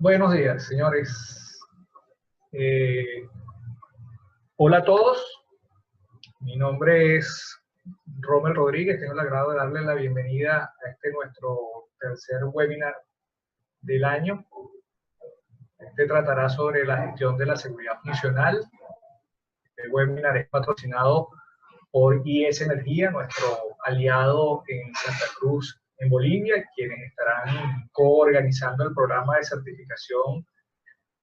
Buenos días, señores. Eh, Hola a todos. Mi nombre es Rommel Rodríguez. Tengo el agrado de darle la bienvenida a este nuestro tercer webinar del año. Este tratará sobre la gestión de la seguridad funcional. Este webinar es patrocinado por IS Energía, nuestro aliado en Santa Cruz, en Bolivia, quienes estarán coorganizando el programa de certificación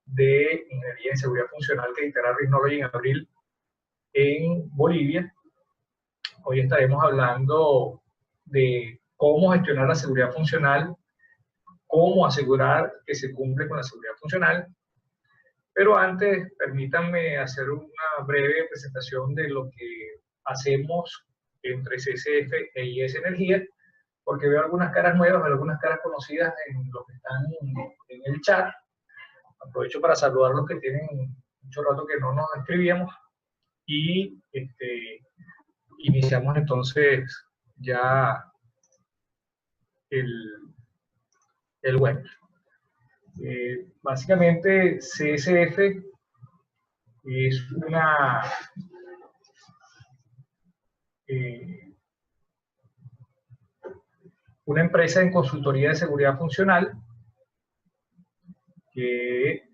de Ingeniería en Seguridad Funcional que dictará Technology en abril en Bolivia. Hoy estaremos hablando de cómo gestionar la seguridad funcional, cómo asegurar que se cumple con la seguridad funcional. Pero antes, permítanme hacer una breve presentación de lo que hacemos entre CSF e IS Energía, porque veo algunas caras nuevas, algunas caras conocidas en los que están en el chat. Aprovecho para saludar a los que tienen mucho rato que no nos escribíamos y iniciamos entonces ya el web. Básicamente CSF es una empresa en consultoría de seguridad funcional que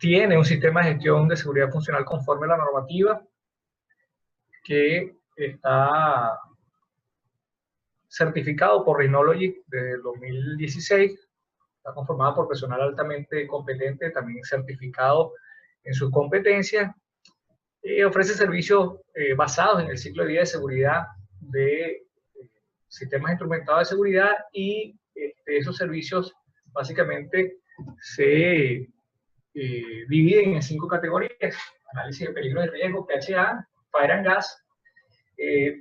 tiene un sistema de gestión de seguridad funcional conforme a la normativa que está certificado por Technology desde 2016, está conformado por personal altamente competente, también certificado en sus competencias, ofrece servicios basados en el ciclo de vida de seguridad de sistemas instrumentados de seguridad y esos servicios básicamente se dividen en 5 categorías: análisis de peligro y riesgo, PHA, Fire and Gas,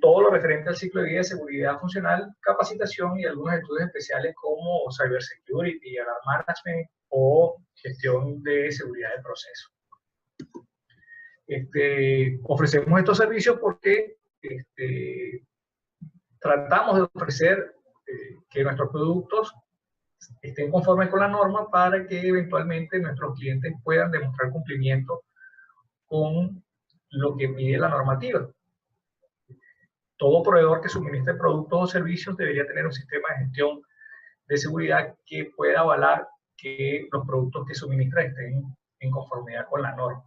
todo lo referente al ciclo de vida de seguridad funcional, capacitación y algunos estudios especiales como Cybersecurity, Alarm Management o gestión de seguridad de proceso. Ofrecemos estos servicios porque tratamos de ofrecer que nuestros productos estén conformes con la norma para que eventualmente nuestros clientes puedan demostrar cumplimiento con lo que pide la normativa. Todo proveedor que suministre productos o servicios debería tener un sistema de gestión de seguridad que pueda avalar que los productos que suministra estén en conformidad con la norma.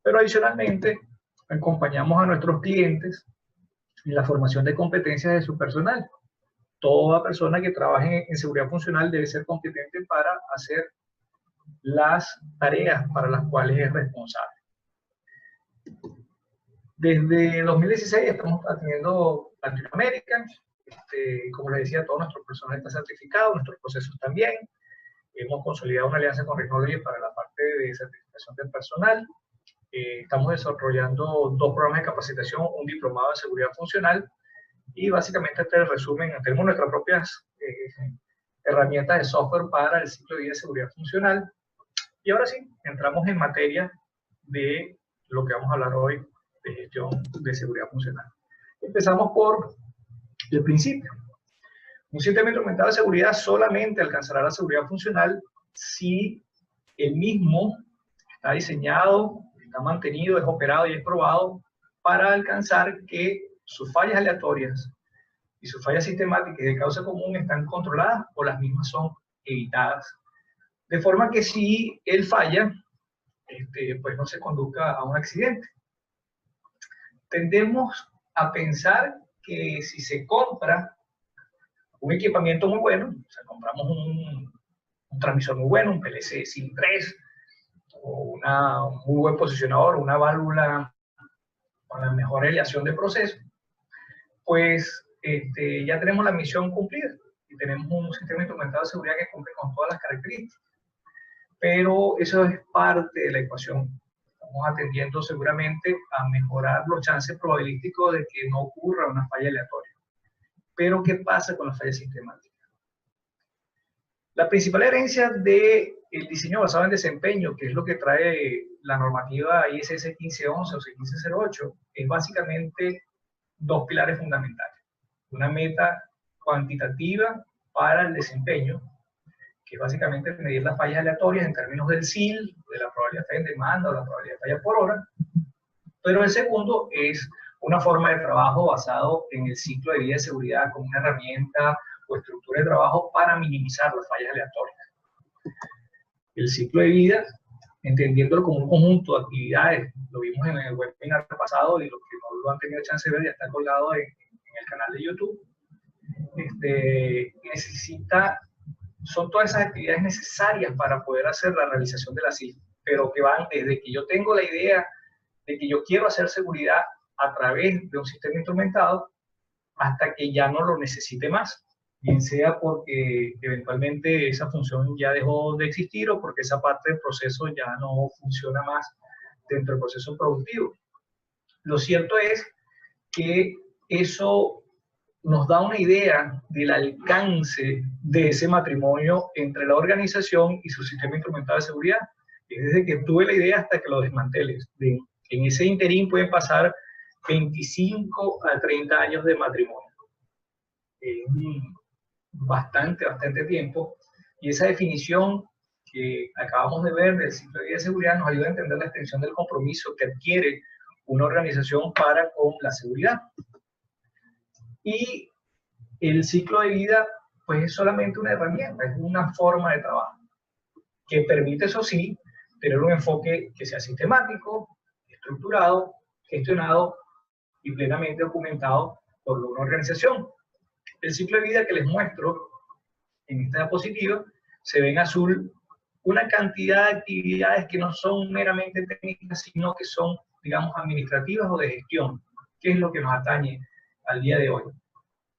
Pero adicionalmente, acompañamos a nuestros clientes en la formación de competencias de su personal. Toda persona que trabaje en seguridad funcional debe ser competente para hacer las tareas para las cuales es responsable. Desde 2016 estamos atendiendo Latinoamérica. Como les decía, todo nuestro personal está certificado, nuestros procesos también. Hemos consolidado una alianza con Technology para la parte de certificación del personal. Estamos desarrollando 2 programas de capacitación, un diplomado en seguridad funcional, y básicamente este es el resumen. Tenemos nuestras propias herramientas de software para el ciclo de vida de seguridad funcional. Y ahora sí, entramos en materia de lo que vamos a hablar hoy, de gestión de seguridad funcional. Empezamos por el principio. Un sistema instrumentado de seguridad solamente alcanzará la seguridad funcional si el mismo está diseñado, está mantenido, es operado y es probado para alcanzar que sus fallas aleatorias y sus fallas sistemáticas de causa común están controladas o las mismas son evitadas. De forma que si él falla, pues no se conduzca a un accidente. Tendemos a pensar que si se compra un equipamiento muy bueno, o sea, compramos un transmisor muy bueno, un PLC SIM 3, o un muy buen posicionador, una válvula con la mejor aleación de proceso, pues ya tenemos la misión cumplida y tenemos un sistema instrumentado de seguridad que cumple con todas las características. Pero eso es parte de la ecuación. Estamos atendiendo seguramente a mejorar los chances probabilísticos de que no ocurra una falla aleatoria. Pero ¿qué pasa con las fallas sistemáticas? La principal herencia del diseño basado en desempeño, que es lo que trae la normativa ISS 1511 o 1508, es básicamente 2 pilares fundamentales. Una meta cuantitativa para el desempeño que es básicamente medir las fallas aleatorias en términos del SIL, de la probabilidad de falla en demanda o la probabilidad de falla por hora. Pero el segundo es una forma de trabajo basado en el ciclo de vida de seguridad como una herramienta o estructura de trabajo para minimizar las fallas aleatorias. El ciclo de vida, entendiéndolo como un conjunto de actividades, lo vimos en el webinar pasado y los que no lo han tenido chance de ver ya está colgado en el canal de YouTube, son todas esas actividades necesarias para poder hacer la realización de la CIF, pero que van desde que yo tengo la idea de que yo quiero hacer seguridad a través de un sistema instrumentado hasta que ya no lo necesite más, bien sea porque eventualmente esa función ya dejó de existir o porque esa parte del proceso ya no funciona más dentro del proceso productivo. Lo cierto es que eso nos da una idea del alcance de ese matrimonio entre la organización y su sistema instrumentado de seguridad. Es desde que tuve la idea hasta que lo desmanteles. En ese interín pueden pasar 25 a 30 años de matrimonio. Bastante tiempo. Y esa definición que acabamos de ver del ciclo de vida de seguridad nos ayuda a entender la extensión del compromiso que adquiere una organización para con la seguridad. Y el ciclo de vida, pues es solamente una herramienta, es una forma de trabajo que permite, eso sí, tener un enfoque que sea sistemático, estructurado, gestionado y plenamente documentado por una organización. El ciclo de vida que les muestro en esta diapositiva se ve en azul una cantidad de actividades que no son meramente técnicas, sino que son, digamos, administrativas o de gestión, que es lo que nos atañe al día de hoy.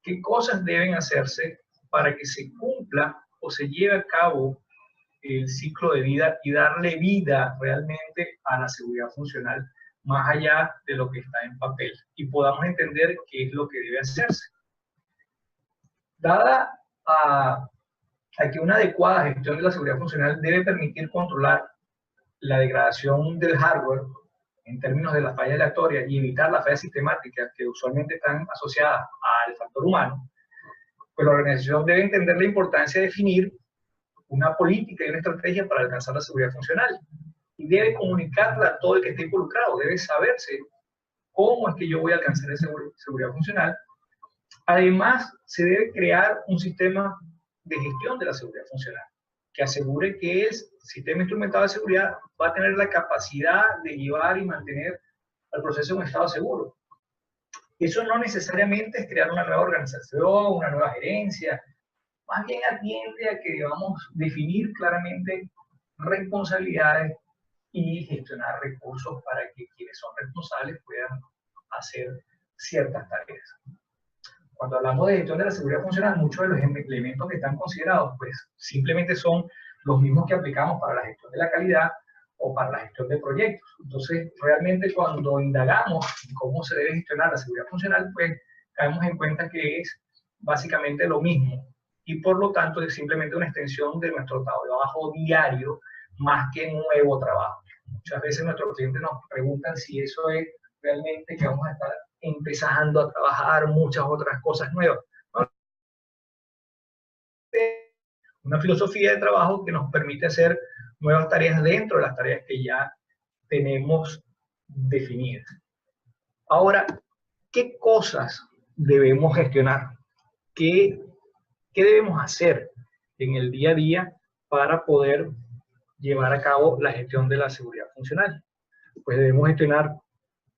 ¿Qué cosas deben hacerse para que se cumpla o se lleve a cabo el ciclo de vida y darle vida realmente a la seguridad funcional más allá de lo que está en papel y podamos entender qué es lo que debe hacerse? Dada a que una adecuada gestión de la seguridad funcional debe permitir controlar la degradación del hardware en términos de las fallas aleatorias y evitar las fallas sistemáticas que usualmente están asociadas al factor humano, pues la organización debe entender la importancia de definir una política y una estrategia para alcanzar la seguridad funcional y debe comunicarla a todo el que esté involucrado, debe saberse cómo es que yo voy a alcanzar esa seguridad funcional. Además, se debe crear un sistema de gestión de la seguridad funcional que asegure que el sistema instrumentado de seguridad va a tener la capacidad de llevar y mantener al proceso en un estado seguro. Eso no necesariamente es crear una nueva organización, una nueva gerencia, más bien atiende a que debamos definir claramente responsabilidades y gestionar recursos para que quienes son responsables puedan hacer ciertas tareas. Cuando hablamos de gestión de la seguridad funcional, muchos de los elementos que están considerados, pues simplemente son los mismos que aplicamos para la gestión de la calidad o para la gestión de proyectos. Entonces, realmente cuando indagamos en cómo se debe gestionar la seguridad funcional, pues caemos en cuenta que es básicamente lo mismo y por lo tanto es simplemente una extensión de nuestro trabajo diario más que nuevo trabajo. Muchas veces nuestros clientes nos preguntan si eso es realmente que vamos a estar empezando a trabajar muchas otras cosas nuevas. Una filosofía de trabajo que nos permite hacer nuevas tareas dentro de las tareas que ya tenemos definidas. Ahora, ¿qué cosas debemos gestionar? ¿Qué debemos hacer en el día a día para poder llevar a cabo la gestión de la seguridad funcional? Pues debemos gestionar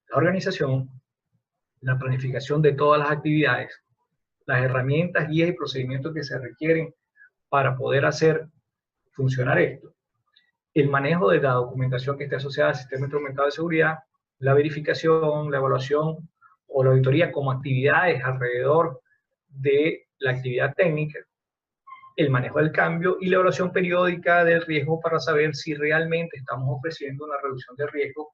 la organización, la planificación de todas las actividades, las herramientas, guías y procedimientos que se requieren para poder hacer funcionar esto, el manejo de la documentación que esté asociada al sistema instrumentado de seguridad, la verificación, la evaluación o la auditoría como actividades alrededor de la actividad técnica, el manejo del cambio y la evaluación periódica del riesgo para saber si realmente estamos ofreciendo una reducción de riesgo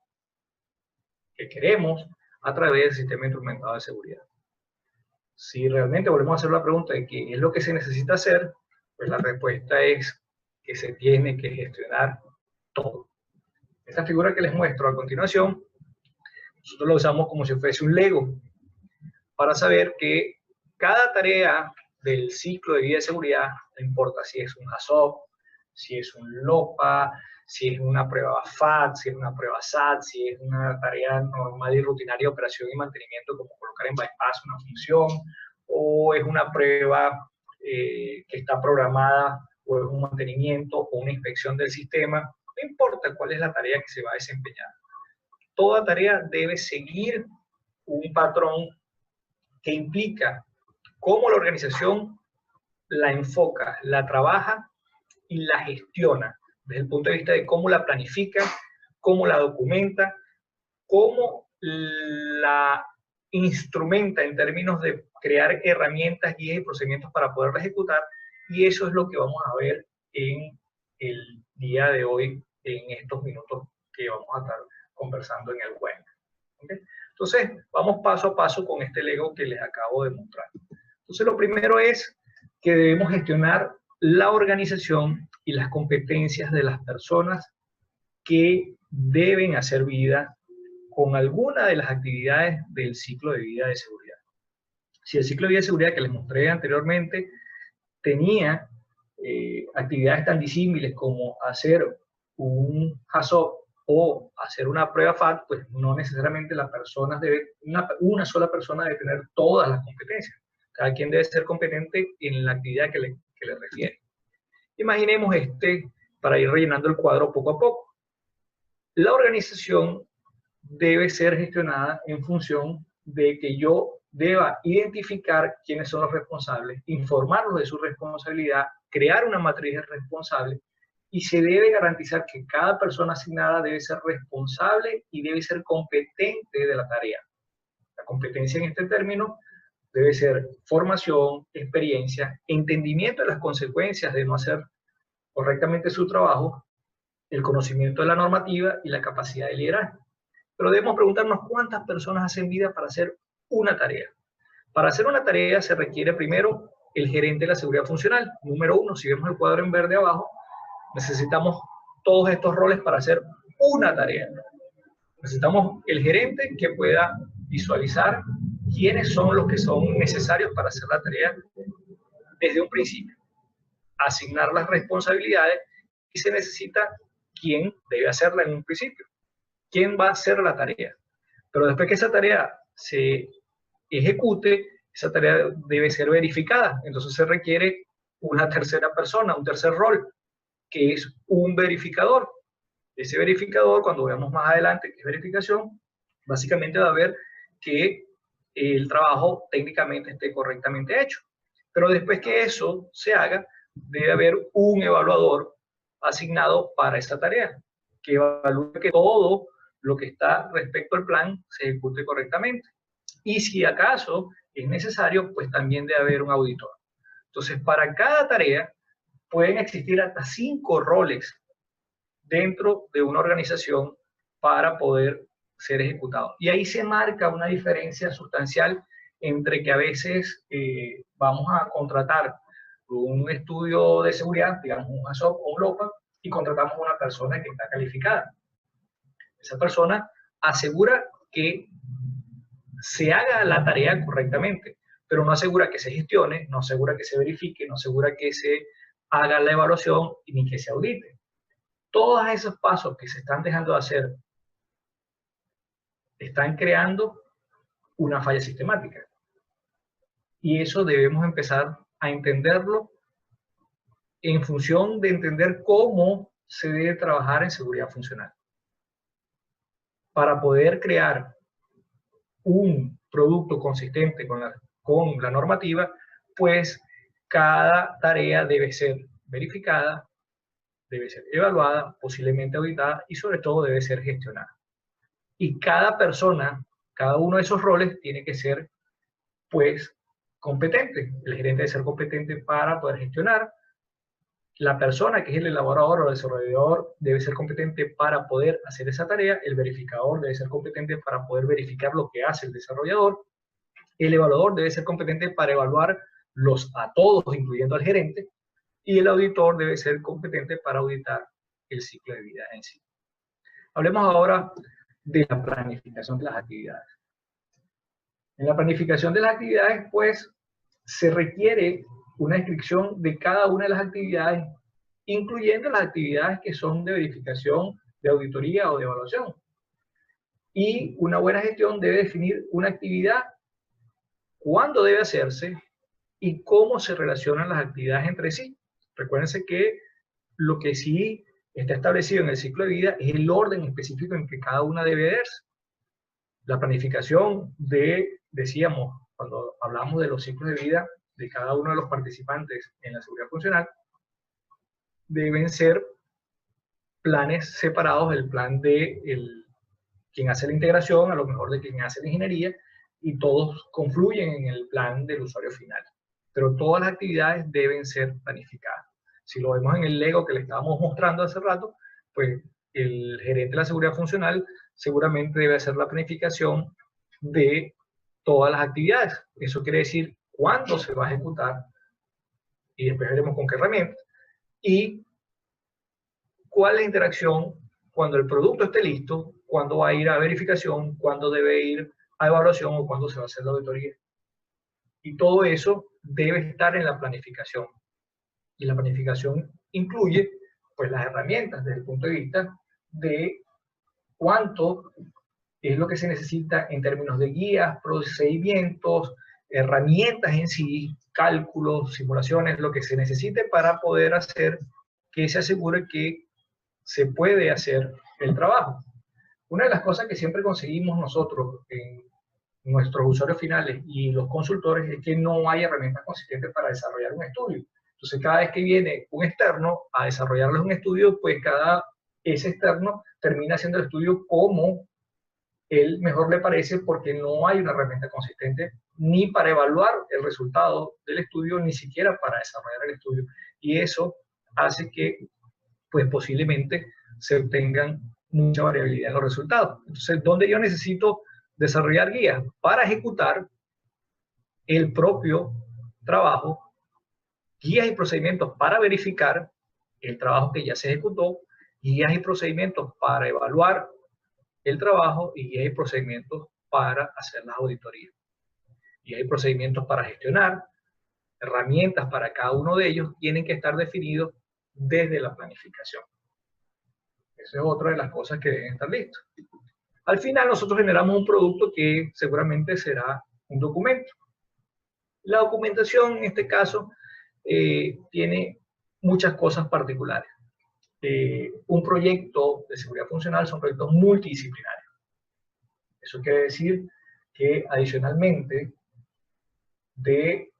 que queremos a través del sistema instrumentado de seguridad. Si realmente volvemos a hacer la pregunta de qué es lo que se necesita hacer, pues la respuesta es que se tiene que gestionar todo. Esta figura que les muestro a continuación, nosotros la usamos como si fuese un Lego, para saber que cada tarea del ciclo de vida de seguridad, no importa si es un ASOP, si es un LOPA, si es una prueba FAT, si es una prueba SAT, si es una tarea normal y rutinaria de operación y mantenimiento como colocar en bypass una función, o es una prueba que está programada o es un mantenimiento o una inspección del sistema. No importa cuál es la tarea que se va a desempeñar. Toda tarea debe seguir un patrón que implica cómo la organización la enfoca, la trabaja y la gestiona desde el punto de vista de cómo la planifica, cómo la documenta, cómo la instrumenta en términos de crear herramientas, guías y procedimientos para poderla ejecutar, y eso es lo que vamos a ver en el día de hoy, en estos minutos que vamos a estar conversando en el webinar. ¿Okay? Entonces, vamos paso a paso con este Lego que les acabo de mostrar. Entonces, lo primero es que debemos gestionar la organización y las competencias de las personas que deben hacer vida con alguna de las actividades del ciclo de vida de seguridad. Si el ciclo de vida de seguridad que les mostré anteriormente tenía actividades tan disímiles como hacer un HACCP o hacer una prueba FAT, pues no necesariamente las personas una sola persona debe tener todas las competencias. Cada quien debe ser competente en la actividad que le refiere. Imaginemos para ir rellenando el cuadro poco a poco. La organización debe ser gestionada en función de que yo deba identificar quiénes son los responsables, informarlos de su responsabilidad, crear una matriz responsable, y se debe garantizar que cada persona asignada debe ser responsable y debe ser competente de la tarea. La competencia en este término debe ser formación, experiencia, entendimiento de las consecuencias de no hacer correctamente su trabajo, el conocimiento de la normativa y la capacidad de liderazgo. Pero debemos preguntarnos cuántas personas hacen vida para hacer una tarea. Para hacer una tarea se requiere primero el gerente de la seguridad funcional. Número 1, si vemos el cuadro en verde abajo, necesitamos todos estos roles para hacer una tarea. Necesitamos el gerente que pueda visualizar quiénes son los que son necesarios para hacer la tarea desde un principio. Asignar las responsabilidades y se necesita quién debe hacerla en un principio. ¿Quién va a hacer la tarea? Pero después que esa tarea se ejecute, esa tarea debe ser verificada. Entonces se requiere una tercera persona, un tercer rol, que es un verificador. Ese verificador, cuando veamos más adelante qué es verificación, básicamente va a ver que el trabajo técnicamente esté correctamente hecho. Pero después que eso se haga, debe haber un evaluador asignado para esa tarea, que evalúe que todo lo que está respecto al plan se ejecute correctamente. Y si acaso es necesario, pues también debe haber un auditor. Entonces, para cada tarea pueden existir hasta 5 roles dentro de una organización para poder ser ejecutado. Y ahí se marca una diferencia sustancial entre que a veces vamos a contratar un estudio de seguridad, digamos un HACCP o un LOPA, y contratamos a una persona que está calificada. Esa persona asegura que se haga la tarea correctamente, pero no asegura que se gestione, no asegura que se verifique, no asegura que se haga la evaluación ni que se audite. Todos esos pasos que se están dejando de hacer están creando una falla sistemática. Y eso debemos empezar a entenderlo en función de entender cómo se debe trabajar en seguridad funcional. Para poder crear un producto consistente con la normativa, pues cada tarea debe ser verificada, debe ser evaluada, posiblemente auditada y sobre todo debe ser gestionada. Y cada persona, cada uno de esos roles tiene que ser, pues, competente. El gerente debe ser competente para poder gestionar. La persona que es el elaborador o el desarrollador debe ser competente para poder hacer esa tarea. El verificador debe ser competente para poder verificar lo que hace el desarrollador. El evaluador debe ser competente para evaluar a todos, incluyendo al gerente. Y el auditor debe ser competente para auditar el ciclo de vida en sí. Hablemos ahora de la planificación de las actividades. En la planificación de las actividades, pues, se requiere una descripción de cada una de las actividades incluyendo las actividades que son de verificación, de auditoría o de evaluación. Y una buena gestión debe definir una actividad, cuándo debe hacerse y cómo se relacionan las actividades entre sí. Recuérdense que lo que sí está establecido en el ciclo de vida es el orden específico en que cada una debe verse. La planificación decíamos, cuando hablamos de los ciclos de vida de cada uno de los participantes en la seguridad funcional, deben ser planes separados, el plan de quien hace la integración, a lo mejor de quien hace la ingeniería, y todos confluyen en el plan del usuario final. Pero todas las actividades deben ser planificadas. Si lo vemos en el Lego que le estábamos mostrando hace rato, pues el gerente de la seguridad funcional seguramente debe hacer la planificación de todas las actividades. Eso quiere decir cuándo se va a ejecutar, y después veremos con qué herramientas, y cuál es la interacción cuando el producto esté listo, cuándo va a ir a verificación, cuándo debe ir a evaluación o cuándo se va a hacer la auditoría. Y todo eso debe estar en la planificación. Y la planificación incluye pues las herramientas desde el punto de vista de cuánto es lo que se necesita en términos de guías, procedimientos, herramientas en sí, cálculos, simulaciones, lo que se necesite para poder hacer que se asegure que se puede hacer el trabajo. Una de las cosas que siempre conseguimos nosotros en nuestros usuarios finales y los consultores es que no hay herramientas consistentes para desarrollar un estudio. Entonces, cada vez que viene un externo a desarrollarles un estudio, pues ese externo termina haciendo el estudio como él mejor le parece, porque no hay una herramienta consistente ni para evaluar el resultado del estudio, ni siquiera para desarrollar el estudio. Y eso hace que, pues posiblemente, se obtengan mucha variabilidad en los resultados. Entonces, ¿dónde yo necesito desarrollar guías? Para ejecutar el propio trabajo, guías y procedimientos para verificar el trabajo que ya se ejecutó, guías y procedimientos para evaluar el trabajo y guías y procedimientos para hacer las auditorías. Guías y procedimientos para gestionar, herramientas para cada uno de ellos tienen que estar definidos desde la planificación. Esa es otra de las cosas que deben estar listos. Al final nosotros generamos un producto que seguramente será un documento. La documentación en este caso tiene muchas cosas particulares. Un proyecto de seguridad funcional son proyectos multidisciplinarios. Eso quiere decir que adicionalmente de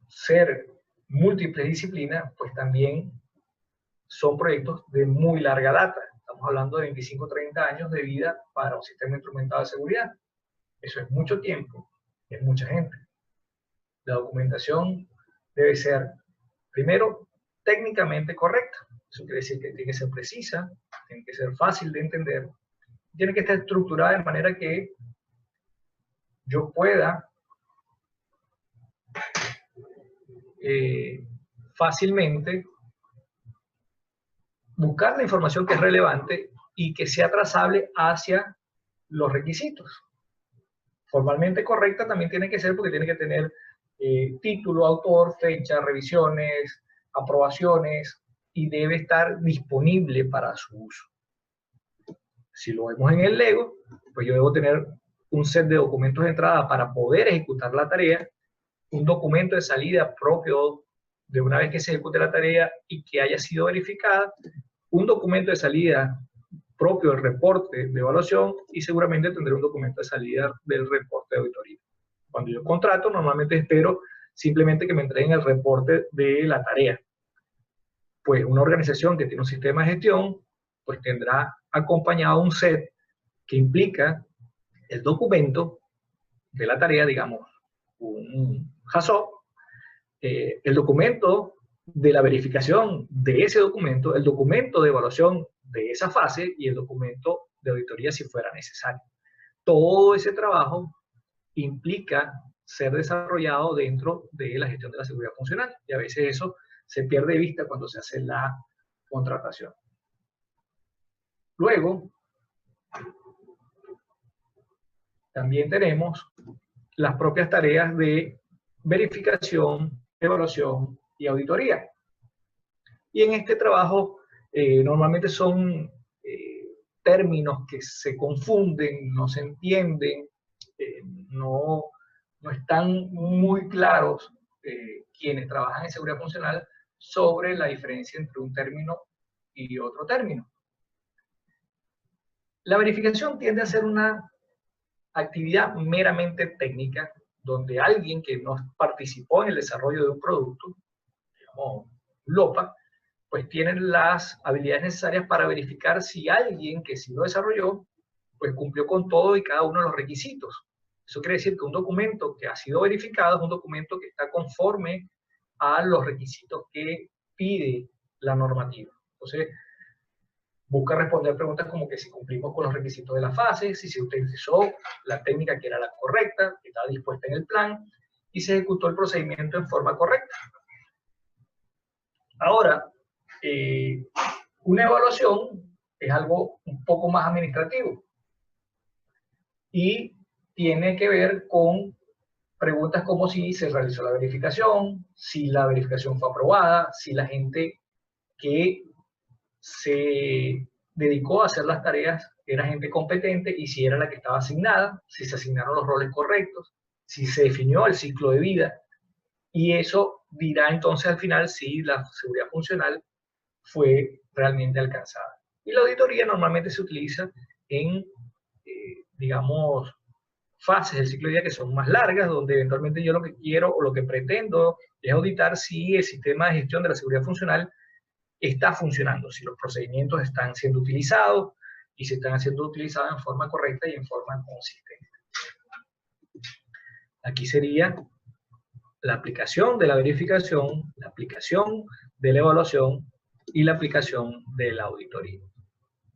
ser múltiples disciplinas, pues también son proyectos de muy larga data. Estamos hablando de 25 o 30 años de vida para un sistema instrumentado de seguridad. Eso es mucho tiempo, es mucha gente. La documentación debe ser, primero, técnicamente correcta. Eso quiere decir que tiene que ser precisa, tiene que ser fácil de entender, tiene que estar estructurada de manera que yo pueda fácilmente buscar la información que es relevante y que sea trazable hacia los requisitos. Formalmente correcta también tiene que ser, porque tiene que tener título, autor, fecha, revisiones, aprobaciones, y debe estar disponible para su uso. Si lo vemos en el Lego, pues yo debo tener un set de documentos de entrada para poder ejecutar la tarea, un documento de salida propio de una vez que se ejecute la tarea y que haya sido verificada, un documento de salida propio del reporte de evaluación, y seguramente tendré un documento de salida del reporte de auditoría. Cuando yo contrato, normalmente espero simplemente que me entreguen el reporte de la tarea. Pues una organización que tiene un sistema de gestión, pues tendrá acompañado un set que implica el documento de la tarea, digamos, un HACCP, el documento de la verificación de ese documento, el documento de evaluación de esa fase y el documento de auditoría si fuera necesario. Todo ese trabajo implica ser desarrollado dentro de la gestión de la seguridad funcional, y a veces eso se pierde de vista cuando se hace la contratación. Luego, también tenemos las propias tareas de verificación, evaluación y auditoría. Y en este trabajo normalmente son términos que se confunden, no se entienden, no, no están muy claros quienes trabajan en seguridad funcional sobre la diferencia entre un término y otro término. La verificación tiende a ser una actividad meramente técnica, donde alguien que no participó en el desarrollo de un producto, digamos LOPA, pues tienen las habilidades necesarias para verificar si alguien que sí lo desarrolló, pues cumplió con todo y cada uno de los requisitos. Eso quiere decir que un documento que ha sido verificado es un documento que está conforme a los requisitos que pide la normativa. Entonces, busca responder preguntas como que si cumplimos con los requisitos de la fase, si se utilizó la técnica que era la correcta, que estaba dispuesta en el plan, y se ejecutó el procedimiento en forma correcta. Ahora, una evaluación es algo un poco más administrativo y tiene que ver con preguntas como si se realizó la verificación, si la verificación fue aprobada, si la gente que se dedicó a hacer las tareas era gente competente y si era la que estaba asignada, si se asignaron los roles correctos, si se definió el ciclo de vida, y eso dirá entonces al final si la seguridad funcional fue realmente alcanzada. Y la auditoría normalmente se utiliza en, digamos, fases del ciclo de vida que son más largas, donde eventualmente yo lo que quiero o lo que pretendo es auditar si el sistema de gestión de la seguridad funcional está funcionando, si los procedimientos están siendo utilizados y si están siendo utilizados en forma correcta y en forma consistente. Aquí sería la aplicación de la verificación, la aplicación de la evaluación y la aplicación de la auditoría.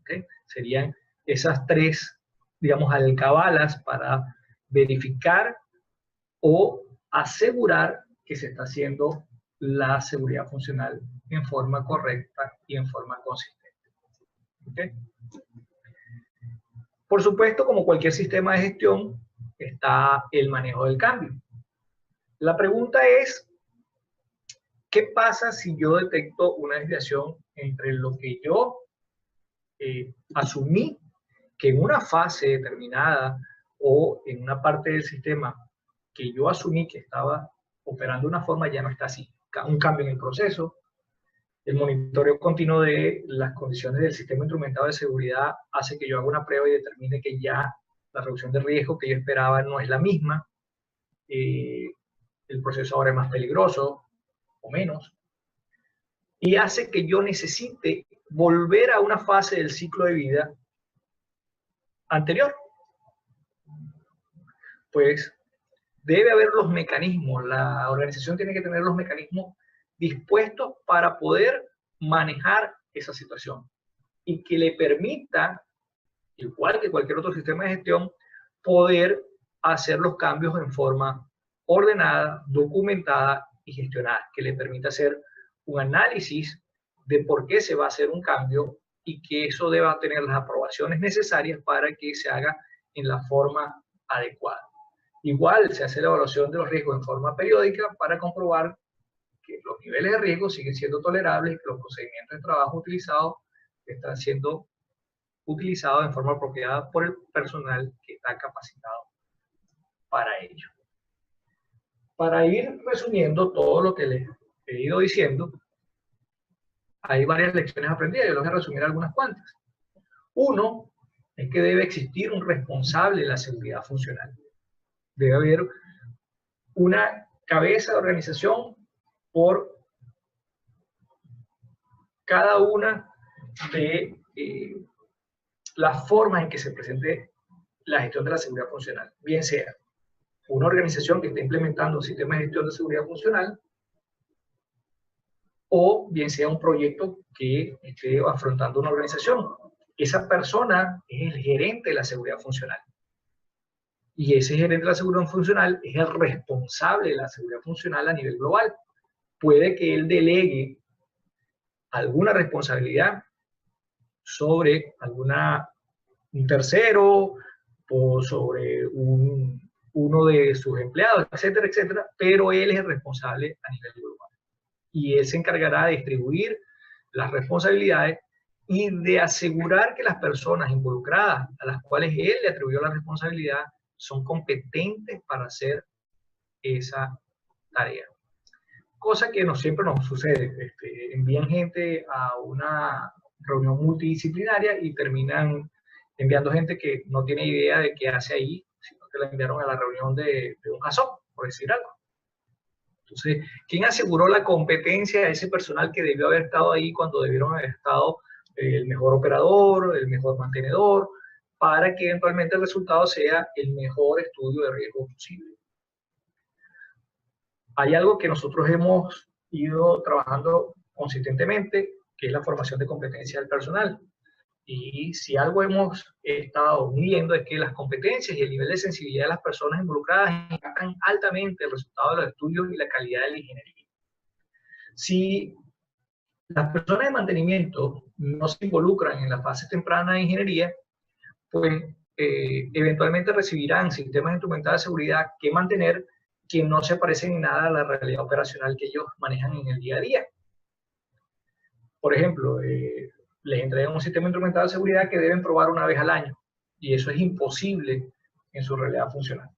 ¿Okay? Serían esas tres, digamos, alcabalas para verificar o asegurar que se está haciendo la seguridad funcional en forma correcta y en forma consistente. ¿Okay? Por supuesto, como cualquier sistema de gestión, está el manejo del cambio. La pregunta es, ¿qué pasa si yo detecto una desviación entre lo que yo asumí que en una fase determinada o en una parte del sistema que yo asumí que estaba operando de una forma ya no está así? Un cambio en el proceso, el monitoreo continuo de las condiciones del sistema instrumentado de seguridad hace que yo haga una prueba y determine que ya la reducción de riesgo que yo esperaba no es la misma, el proceso ahora es más peligroso o menos, y hace que yo necesite volver a una fase del ciclo de vida anterior. Pues debe haber los mecanismos, la organización tiene que tener los mecanismos dispuestos para poder manejar esa situación y que le permita, igual que cualquier otro sistema de gestión, poder hacer los cambios en forma ordenada, documentada y gestionada, que le permita hacer un análisis de por qué se va a hacer un cambio y que eso deba tener las aprobaciones necesarias para que se haga en la forma adecuada. Igual se hace la evaluación de los riesgos en forma periódica para comprobar que los niveles de riesgo siguen siendo tolerables y que los procedimientos de trabajo utilizados están siendo utilizados en forma apropiada por el personal que está capacitado para ello. Para ir resumiendo todo lo que les he ido diciendo, hay varias lecciones aprendidas, yo les voy a resumir algunas cuantas. Uno, es que debe existir un responsable de la seguridad funcional. Debe haber una cabeza de organización por cada una de las formas en que se presente la gestión de la seguridad funcional. Bien sea una organización que esté implementando un sistema de gestión de seguridad funcional o bien sea un proyecto que esté afrontando una organización. Esa persona es el gerente de la seguridad funcional. Y ese gerente de la seguridad funcional es el responsable de la seguridad funcional a nivel global. Puede que él delegue alguna responsabilidad sobre un tercero o sobre uno de sus empleados, etcétera, etcétera, pero él es el responsable a nivel global. Y él se encargará de distribuir las responsabilidades y de asegurar que las personas involucradas a las cuales él le atribuyó la responsabilidad son competentes para hacer esa tarea. Cosa que no siempre nos sucede. Envían gente a una reunión multidisciplinaria y terminan enviando gente que no tiene idea de qué hace ahí, sino que la enviaron a la reunión de un jazón, por decir algo. Entonces, ¿quién aseguró la competencia de ese personal que debió haber estado ahí cuando debieron haber estado el mejor operador, el mejor mantenedor, para que eventualmente el resultado sea el mejor estudio de riesgo posible? Hay algo que nosotros hemos ido trabajando consistentemente, que es la formación de competencia del personal. Y si algo hemos estado midiendo es que las competencias y el nivel de sensibilidad de las personas involucradas impactan altamente el resultado de los estudios y la calidad de la ingeniería. Si las personas de mantenimiento no se involucran en la fase temprana de ingeniería, pues eventualmente recibirán sistemas instrumentales de seguridad que mantener que no se parecen en nada a la realidad operacional que ellos manejan en el día a día. Por ejemplo, les entregan un sistema instrumental de seguridad que deben probar una vez al año, y eso es imposible en su realidad funcional.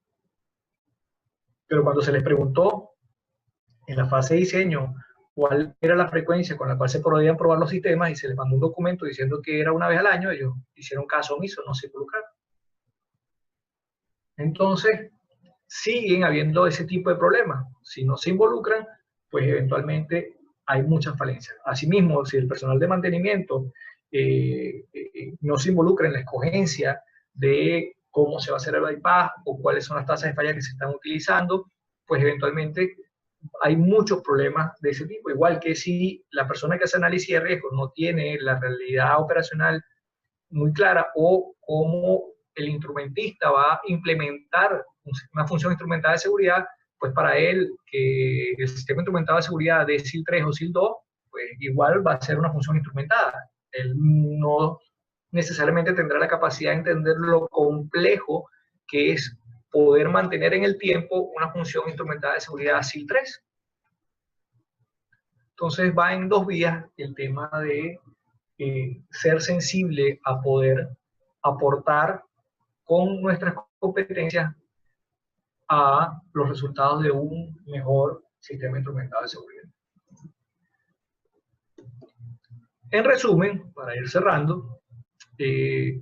Pero cuando se les preguntó en la fase de diseño cuál era la frecuencia con la cual se podían probar los sistemas y se les mandó un documento diciendo que era una vez al año, ellos hicieron caso omiso, no se involucraron. Entonces, siguen habiendo ese tipo de problemas. Si no se involucran, pues eventualmente hay muchas falencias. Asimismo, si el personal de mantenimiento no se involucra en la escogencia de cómo se va a hacer el bypass o cuáles son las tasas de falla que se están utilizando, pues eventualmente hay muchos problemas de ese tipo. Igual que si la persona que hace análisis de riesgo no tiene la realidad operacional muy clara o cómo el instrumentista va a implementar una función instrumental de seguridad, pues para él que el sistema instrumental de seguridad de SIL 3 o SIL 2, pues igual va a ser una función instrumentada. Él no necesariamente tendrá la capacidad de entender lo complejo que es poder mantener en el tiempo una función instrumental de seguridad SIL 3. Entonces va en dos vías el tema de ser sensible a poder aportar con nuestras competencias a los resultados de un mejor sistema instrumental de seguridad. En resumen, para ir cerrando,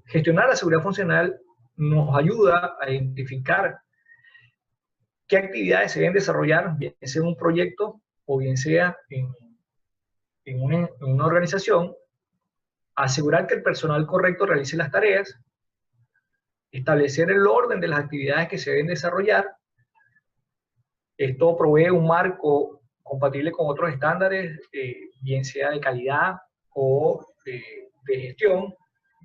gestionar la seguridad funcional nos ayuda a identificar qué actividades se deben desarrollar, bien sea en un proyecto o bien sea en una organización, asegurar que el personal correcto realice las tareas, establecer el orden de las actividades que se deben desarrollar. Esto provee un marco compatible con otros estándares, bien sea de calidad o de gestión,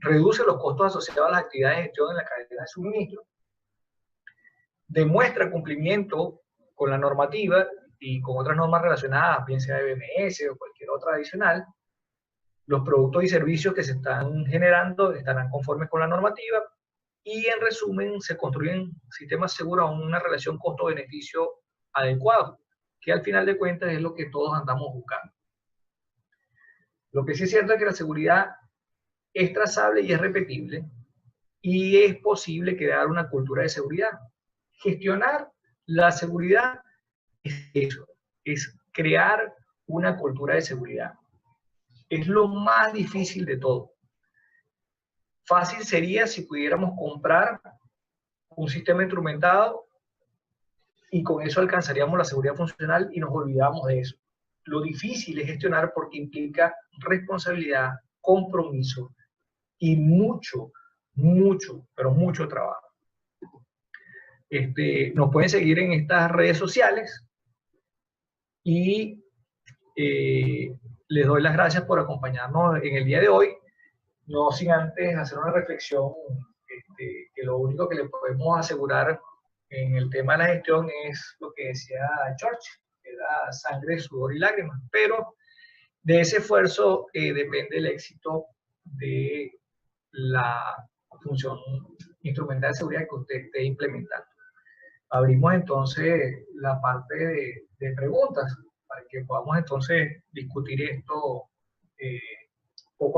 reduce los costos asociados a las actividades de gestión en la cadena de suministro, demuestra cumplimiento con la normativa y con otras normas relacionadas, bien sea de BMS o cualquier otra adicional. Los productos y servicios que se están generando estarán conformes con la normativa y, en resumen, se construyen sistemas seguros a una relación costo-beneficio adecuado, que al final de cuentas es lo que todos andamos buscando. Lo que sí es cierto es que la seguridad es trazable y es repetible, y es posible crear una cultura de seguridad. Gestionar la seguridad es eso, es crear una cultura de seguridad. Es lo más difícil de todo. Fácil sería si pudiéramos comprar un sistema instrumentado y con eso alcanzaríamos la seguridad funcional y nos olvidamos de eso. Lo difícil es gestionar porque implica responsabilidad, compromiso y mucho, pero mucho trabajo. Nos pueden seguir en estas redes sociales y les doy las gracias por acompañarnos en el día de hoy, no sin antes hacer una reflexión, que lo único que le podemos asegurar en el tema de la gestión es lo que decía George, que era sangre, sudor y lágrimas, pero de ese esfuerzo depende el éxito de la función instrumental de seguridad que usted esté implementando. Abrimos entonces la parte de preguntas para que podamos entonces discutir esto poco a